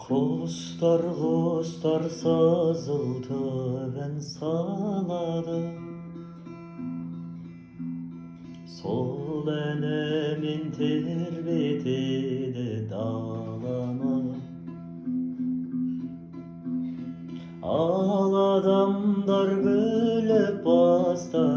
Құстар құстар сызылтып ән салады, сол әнімен тербетеді даланы. Ал адамдар күліп бастар